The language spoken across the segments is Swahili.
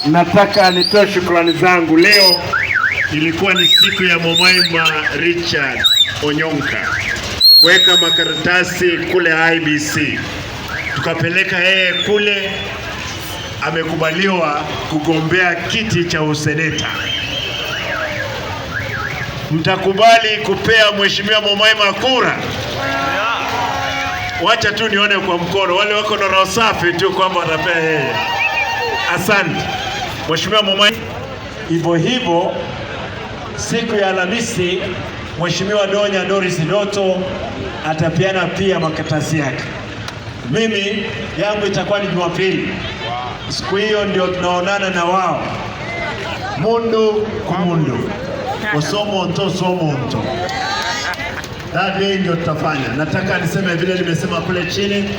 Nataka nitoe shukrani zangu. Leo ilikuwa ni siku ya Momaima Richard Onyonka kuweka makaratasi kule IBC, tukapeleka yeye kule, amekubaliwa kugombea kiti cha useneta. Mtakubali kupea Mheshimiwa Momaima kura? Wacha tu nione kwa mkono wale wako na roho safi tu kwamba watapea yeye. Asante Mheshimiwa Momaima. Hivyo siku ya Alhamisi Mheshimiwa Donya Doris Doto atapeana pia makaratasi yake. Mimi yangu itakuwa ni Jumapili. Siku hiyo ndio tunaonana na wao mundu kumundu, osomonto somonto. That day ndio tutafanya. Nataka niseme vile nimesema kule chini,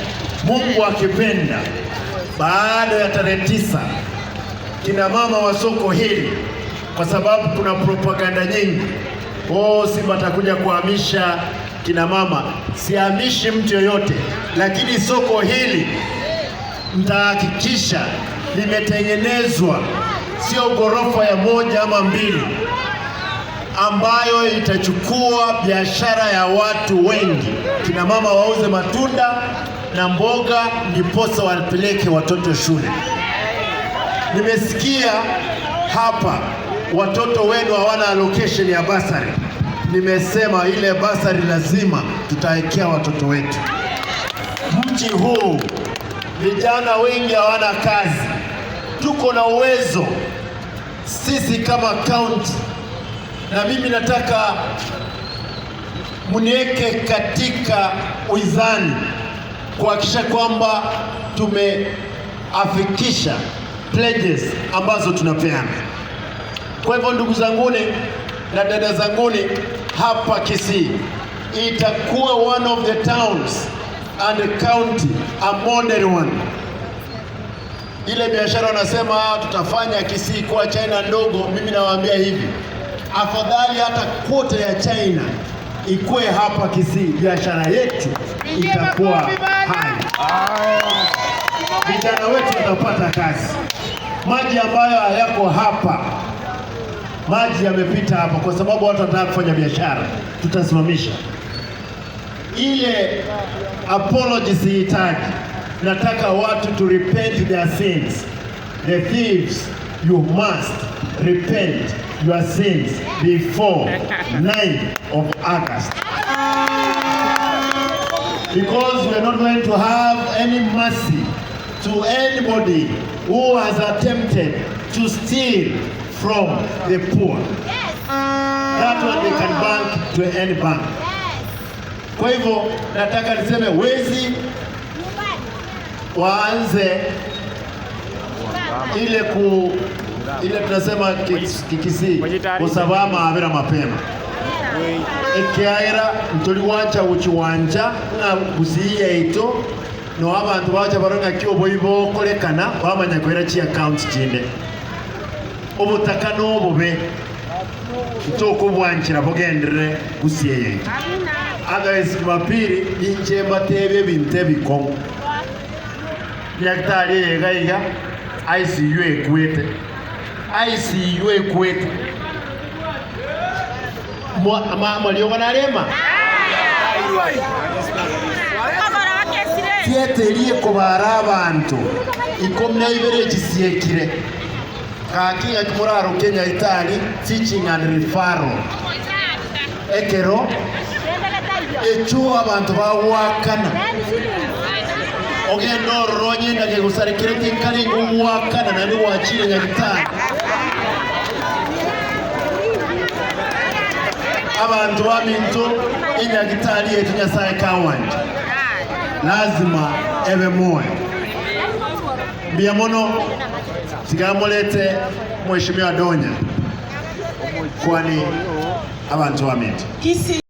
Mungu akipenda, baada ya tarehe 9 kina mama wa soko hili, kwa sababu kuna propaganda nyingi, Simba atakuja kuhamisha kina mama. Sihamishi mtu yoyote, lakini soko hili mtahakikisha limetengenezwa, sio ghorofa ya 1 ama 2, ambayo itachukua biashara ya watu wengi. Kina mama wauze matunda na mboga, ndiposa wapeleke watoto shule. Nimesikia hapa watoto wenu hawana allocation ya basari. Nimesema ile basari lazima tutawekea watoto wetu. Mji huu vijana wengi hawana kazi. Tuko na uwezo sisi kama county, na mimi nataka muniweke katika wizani kuhakikisha kwamba tumeafikisha pledges ambazo tunapeana. Kwa hivyo ndugu zanguni na dada zanguni, hapa Kisii itakuwa one of the towns and the county, a model one. Ile biashara wanasema tutafanya Kisii kuwa China ndogo, mimi nawaambia hivi, afadhali hata quota ya China ikuwe hapa Kisii, biashara yetu itakuwa hai. Vijana wetu tutapata kazi. Maji ambayo hayako hapa, maji yamepita hapa kwa sababu watu wanataka kufanya biashara, tutasimamisha. Ile apology sihitaji, nataka watu to repent their sins. The thieves, you must repent your sins before 9 of August. Because we are not going to have any mercy to anybody who has attempted to steal from the poor. That one they can bank to any bank. Kwa hivyo nataka niseme wezi waanze ile tunasema Kisii kusabama abira mapema. Ekiaira mtoli wancha uchiwanja na gusiye ito no abantu bacha baronga kyobo ibo kolekana bamanya kwera chi account chinde obutaka no bube itoko bwanchira bogendere gusiye ito. Otherwise Jumapili inje matebe binte bikomo yaktari yegaiga ICU ekwete mama liyo narema tieteriye kubara abantu ikomya ibere kisiekire kakinga kimuraro Kenya Itali teaching and referral ekero echo abantu bawakana ogendo ronye ndage gusarekire tinkali ngumwakana nani wachire nyagitani abantu baminto inyagitali yetu Nyasaye kawanje lazima ebe moyo biamono sigamolete Mheshimiwa Donya kwani abantu baminto Kisii.